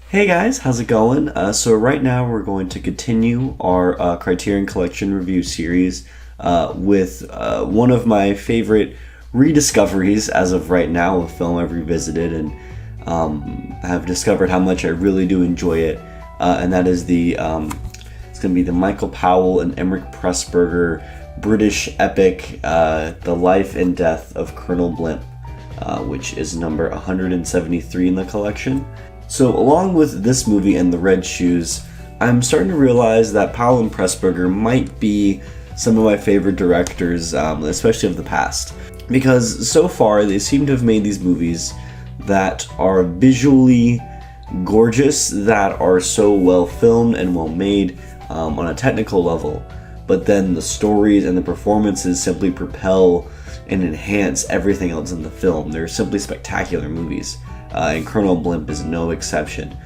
Hey guys, how's it going? So right now we're going to continue our Criterion Collection review series with one of my favorite rediscoveries as of right now, a film I've revisited and have discovered how much I really do enjoy it, and that is it's going to be the Michael Powell and Emmerich Pressburger British epic, The Life and Death of Colonel Blimp, which is number 173 in the collection. So along with this movie and The Red Shoes, I'm starting to realize that Powell and Pressburger might be some of my favorite directors, especially of the past. Because so far they seem to have made these movies that are visually gorgeous, that are so well filmed and well made on a technical level, but then the stories and the performances simply propel and enhance everything else in the film. They're simply spectacular movies. And Colonel Blimp is no exception,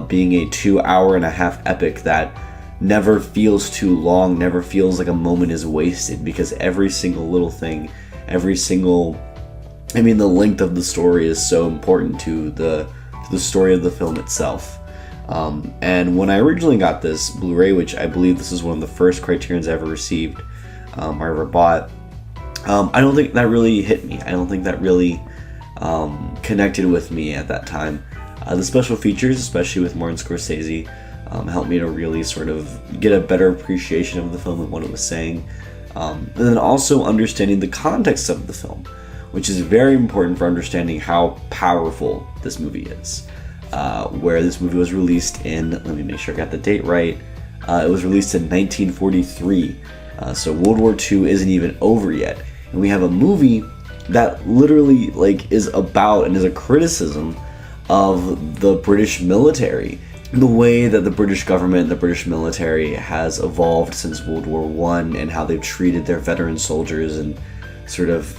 being a 2-hour-and-a-half epic that never feels too long, never feels like a moment is wasted, because every single little thing, the length of the story is so important to the story of the film itself. And when I originally got this Blu-ray, which I believe this is one of the first Criterions I ever received, or ever bought, I don't think that really hit me. I don't think that really connected with me at that time. The special features, especially with Martin Scorsese, helped me to really sort of get a better appreciation of the film and what it was saying. And then also understanding the context of the film, which is very important for understanding how powerful this movie is. Where this movie was released in, let me make sure I got the date right, it was released in 1943. So World War II isn't even over yet. And we have a movie that literally is about and is a criticism of the British military, the way that the British government, the British military has evolved since World War I, and how they've treated their veteran soldiers, and sort of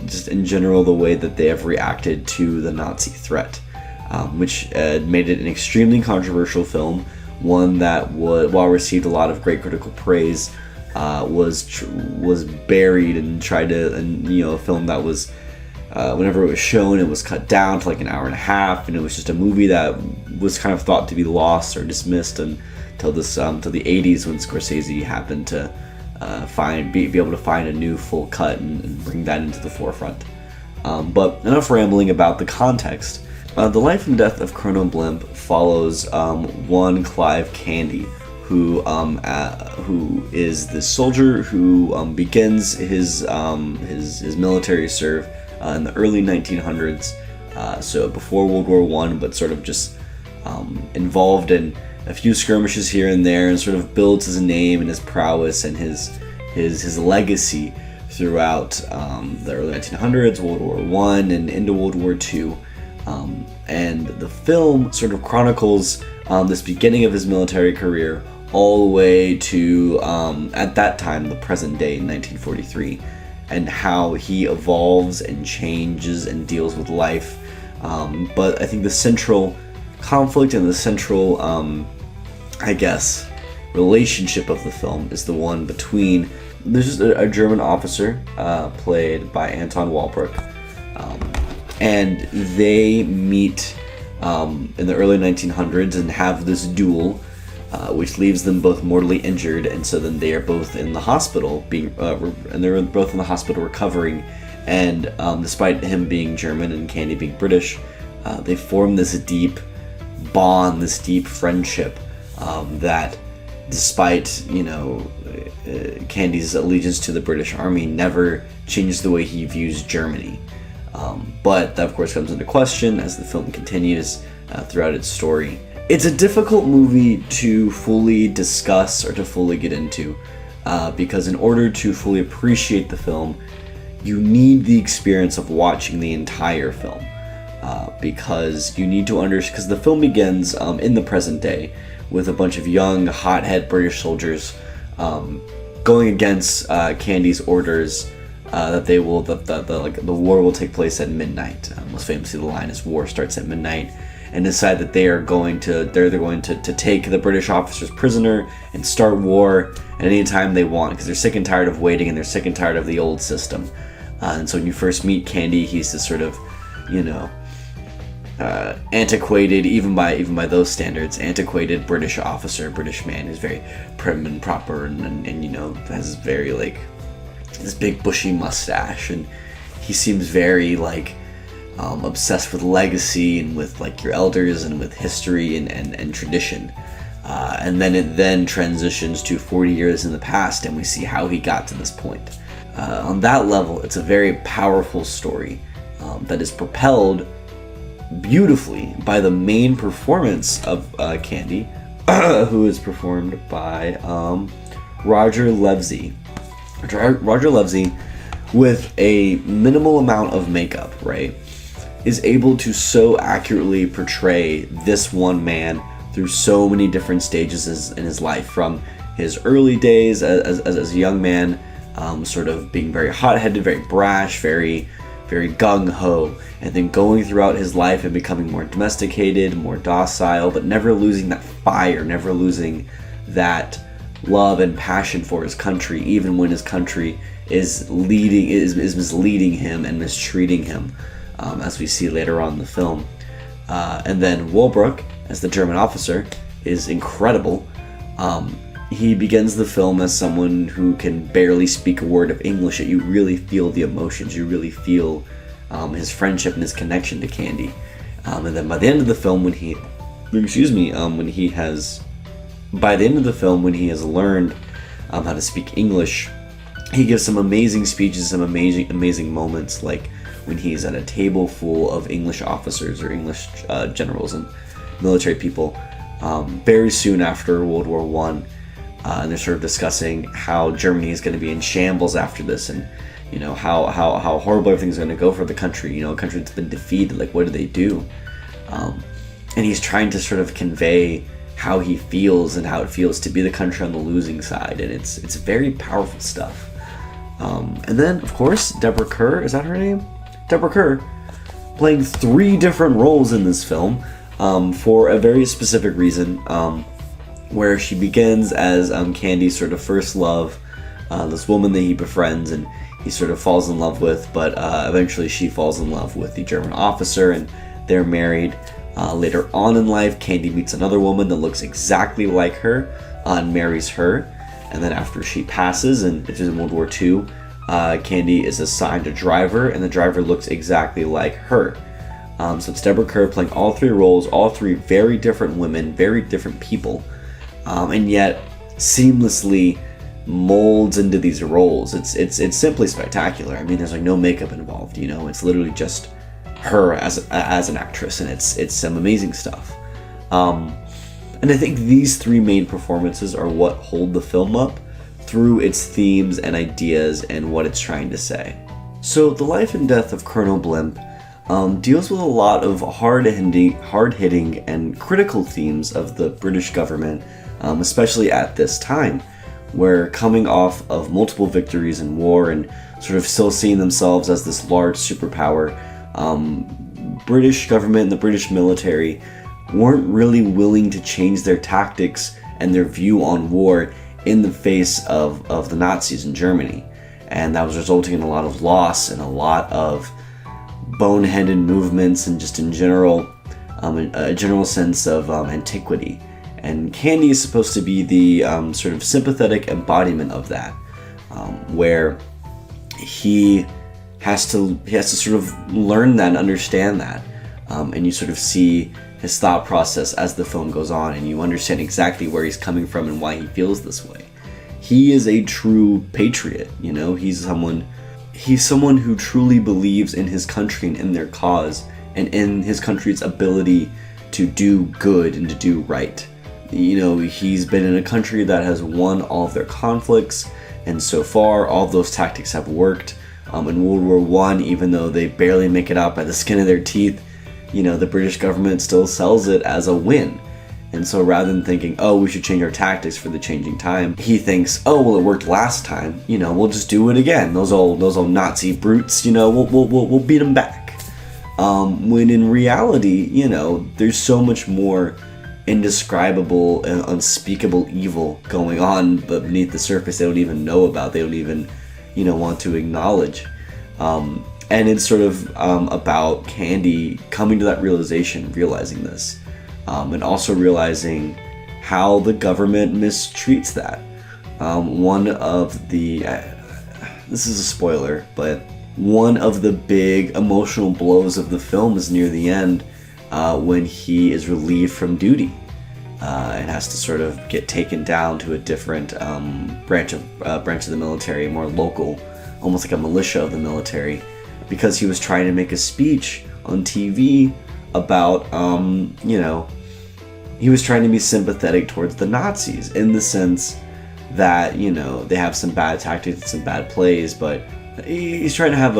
just in general the way that they have reacted to the Nazi threat, which made it an extremely controversial film, one that while received a lot of great critical praise, was buried and tried to, a film that was, whenever it was shown, it was cut down to an hour and a half, and it was just a movie that was kind of thought to be lost or dismissed until the 80s, when Scorsese happened to be able to find a new full cut and bring that into the forefront. But enough rambling about the context. The Life and Death of Colonel Blimp follows one Clive Candy, who is this soldier who begins his military serve in the early 1900s, so before World War I, but sort of just involved in a few skirmishes here and there, and sort of builds his name and his prowess and his legacy throughout the early 1900s, World War I, and into World War II. And the film sort of chronicles this beginning of his military career all the way to, at that time, the present day in 1943, and how he evolves and changes and deals with life. But I think the central conflict and the central, relationship of the film is the one between, there's just a German officer, played by Anton Walbrook, and they meet in the early 1900s and have this duel, which leaves them both mortally injured, and so then they are both in the hospital recovering, and despite him being German and Candy being British, they form this deep bond, this deep friendship, that despite Candy's allegiance to the British Army, never changed the way he views Germany. But that of course comes into question as the film continues throughout its story. It's a difficult movie to fully discuss or to fully get into, because in order to fully appreciate the film, you need the experience of watching the entire film, because you need to understand, because the film begins in the present day with a bunch of young, hothead British soldiers going against Candy's orders that the war will take place at midnight. Most famously, the line is "War starts at midnight," and decide that they're going to take the British officers prisoner and start war at any time they want, because they're sick and tired of waiting, and they're sick and tired of the old system. And so when you first meet Candy, he's this sort of, antiquated, even by those standards, antiquated British officer, British man who's very prim and proper, and you know, has very like this big bushy mustache, and he seems very like obsessed with legacy and with like your elders and with history and tradition. And then it then transitions to 40 years in the past, and we see how he got to this point. On that level, it's a very powerful story that is propelled beautifully by the main performance of Candy, who is performed by Roger Levesey. Roger Levesey, with a minimal amount of makeup, right, is able to so accurately portray this one man through so many different stages in his life, from his early days as a young man, sort of being very hot-headed, very brash, very gung-ho, and then going throughout his life and becoming more domesticated, more docile, but never losing that fire, never losing that love and passion for his country, even when his country is misleading him and mistreating him, as we see later on in the film. And then Walbrook, as the German officer, is incredible. He begins the film as someone who can barely speak a word of English, yet you really feel the emotions, you really feel his friendship and his connection to Candy. And then by the end of the film, when he has learned how to speak English, he gives some amazing speeches, some amazing moments, like when he's at a table full of English officers or English generals and military people, very soon after World War I, and they're sort of discussing how Germany is going to be in shambles after this, and you know how horrible everything's going to go for the country. You know, a country that's been defeated. Like, what do they do? And he's trying to sort of convey how he feels and how it feels to be the country on the losing side, and it's very powerful stuff. And then, of course, Deborah Kerr, is that her name? Deborah Kerr, playing 3 different roles in this film for a very specific reason, where she begins as Candy's sort of first love, this woman that he befriends and he sort of falls in love with, but eventually she falls in love with the German officer and they're married. Later on in life, Candy meets another woman that looks exactly like her and marries her. And then after she passes, and it's in World War II, Candy is assigned a driver, and the driver looks exactly like her. So it's Deborah Kerr playing all 3 roles, all 3 very different women, very different people, and yet seamlessly molds into these roles. It's simply spectacular. I mean, there's like no makeup involved. You know, it's literally just her as an actress, and it's some amazing stuff. And I think these 3 main performances are what hold the film up through its themes and ideas and what it's trying to say. So the life and death of Colonel Blimp deals with a lot of hard-hitting and critical themes of the British government, especially at this time, where coming off of multiple victories in war and sort of still seeing themselves as this large superpower, British government and the British military weren't really willing to change their tactics and their view on war in the face of the Nazis in Germany. And that was resulting in a lot of loss and a lot of boneheaded movements and just in general, a general sense of antiquity. And Candy is supposed to be the sort of sympathetic embodiment of that, where he has to sort of learn that and understand that, and you sort of see his thought process as the film goes on, and you understand exactly where he's coming from and why he feels this way. He is a true patriot, you know. He's someone who truly believes in his country and in their cause and in his country's ability to do good and to do right. You know, he's been in a country that has won all of their conflicts, and so far all of those tactics have worked. In World War I, even though they barely make it out by the skin of their teeth, you know, the British government still sells it as a win. And so rather than thinking, oh, we should change our tactics for the changing time, he thinks, oh, well, it worked last time, you know, we'll just do it again. Those old Nazi brutes, you know, we'll beat them back. When in reality, you know, there's so much more indescribable and unspeakable evil going on beneath the surface they don't even know about, they don't even, you know, want to acknowledge. And it's sort of about Candy coming to that realization, realizing this, and also realizing how the government mistreats that. One of the, this is a spoiler, but one of the big emotional blows of the film is near the end, when he is relieved from duty and has to sort of get taken down to a different branch of the military, more local, almost like a militia of the military, because he was trying to make a speech on TV about, he was trying to be sympathetic towards the Nazis in the sense that, they have some bad tactics and some bad plays, but he's trying to have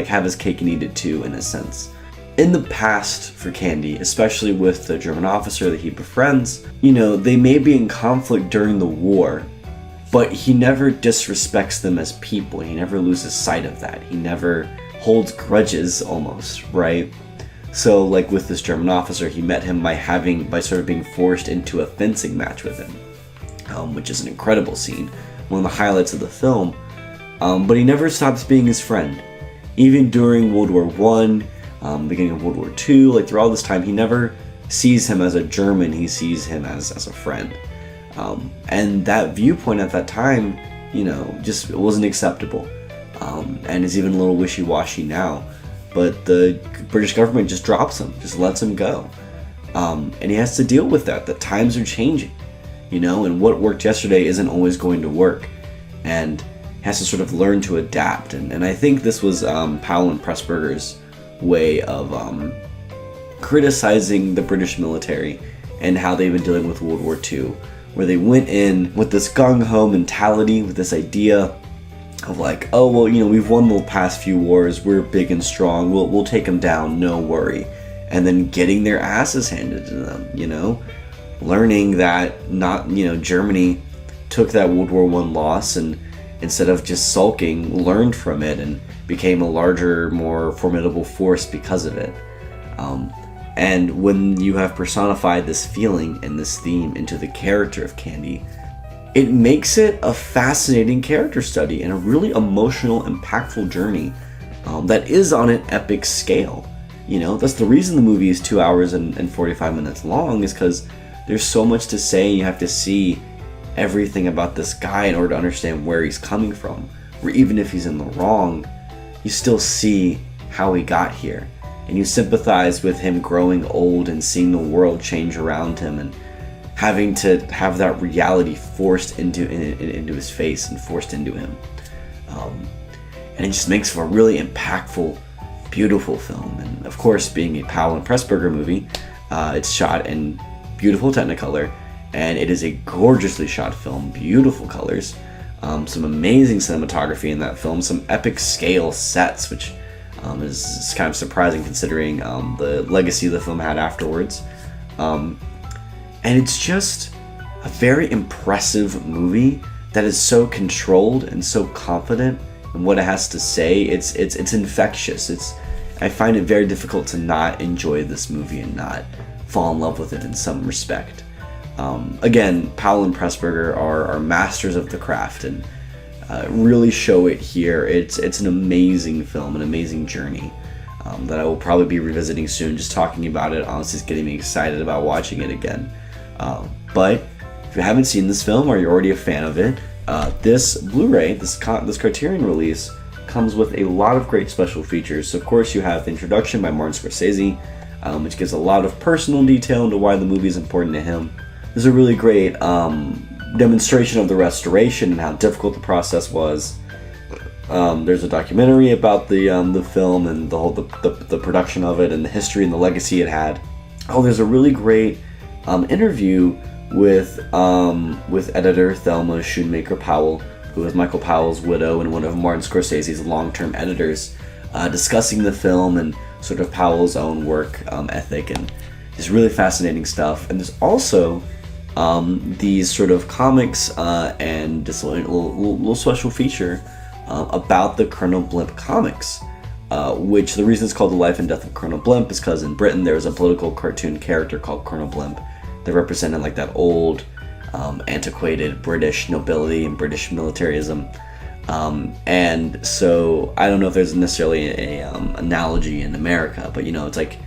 have his cake and eat it too, in a sense. In the past for Candy, especially with the German officer that he befriends, they may be in conflict during the war, but he never disrespects them as people. He never loses sight of that. He never holds grudges, almost, right? So, like with this German officer, he met him by sort of being forced into a fencing match with him, which is an incredible scene, one of the highlights of the film. But he never stops being his friend. Even during World War I, beginning of World War II, like through all this time, he never sees him as a German, he sees him as a friend. And that viewpoint at that time, just wasn't acceptable. And is even a little wishy-washy now. But the British government just drops him, just lets him go. And he has to deal with that times are changing, and what worked yesterday isn't always going to work. And has to sort of learn to adapt. And I think this was Powell and Pressburger's way of criticizing the British military and how they've been dealing with World War II, where they went in with this gung-ho mentality, with this idea of like, oh, well, we've won the past few wars, we're big and strong, we'll take them down, no worry. And then getting their asses handed to them, learning that Germany took that World War I loss and instead of just sulking, learned from it and became a larger, more formidable force because of it. And when you have personified this feeling and this theme into the character of Candy, it makes it a fascinating character study and a really emotional, impactful journey that is on an epic scale. That's the reason the movie is 2 hours and 45 minutes long, is because there's so much to say and you have to see everything about this guy in order to understand where he's coming from. Where even if he's in the wrong, you still see how he got here. And you sympathize with him growing old and seeing the world change around him and having to have that reality forced into his face and forced into him. And it just makes for a really impactful, beautiful film. And of course, being a Powell and Pressburger movie, it's shot in beautiful Technicolor, and it is a gorgeously shot film, beautiful colors, some amazing cinematography in that film, some epic scale sets, which is kind of surprising considering the legacy the film had afterwards. And it's just a very impressive movie that is so controlled and so confident in what it has to say. It's infectious. I find it very difficult to not enjoy this movie and not fall in love with it in some respect. Again, Powell and Pressburger are masters of the craft and really show it here. It's an amazing film, an amazing journey that I will probably be revisiting soon. Just talking about it honestly is getting me excited about watching it again. But if you haven't seen this film or you're already a fan of it, this Blu-ray, this Criterion release, comes with a lot of great special features. So of course you have the introduction by Martin Scorsese, which gives a lot of personal detail into why the movie is important to him. There's a really great demonstration of the restoration and how difficult the process was. There's a documentary about the film and the production of it and the history and the legacy it had. Oh, there's a really great interview with editor Thelma Schoonmaker Powell, who is Michael Powell's widow and one of Martin Scorsese's long-term editors, discussing the film and sort of Powell's own work ethic, and it's really fascinating stuff. And there's also these sort of comics and just a little special feature about the Colonel Blimp comics, which the reason it's called The Life and Death of Colonel Blimp is because in Britain there was a political cartoon character called Colonel Blimp that represented like that old antiquated British nobility and British militarism. And so I don't know if there's necessarily a analogy in America, but it's like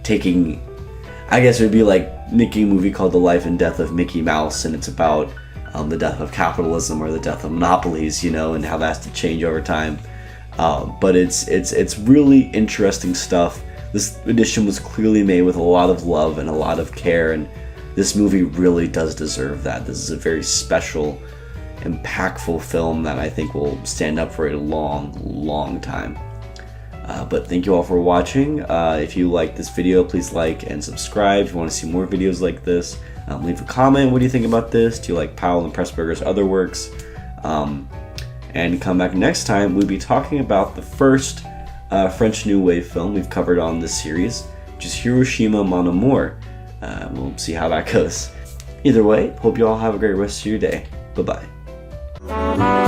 taking, I guess it would be like making a movie called The Life and Death of Mickey Mouse, and it's about the death of capitalism or the death of monopolies, and how that has to change over time. But it's really interesting stuff. This edition was clearly made with a lot of love and a lot of care, and this movie really does deserve that. This is a very special, impactful film that I think will stand up for a long time. But thank you all for watching. If you like this video, please like and subscribe. If you want to see more videos like this, leave a comment. What do you think about this? Do you like Powell and Pressburger's other works? And come back next time. We'll be talking about the first French New Wave film we've covered on this series, which is Hiroshima Mon Amour. We'll see how that goes. Either way, hope you all have a great rest of your day. Bye-bye.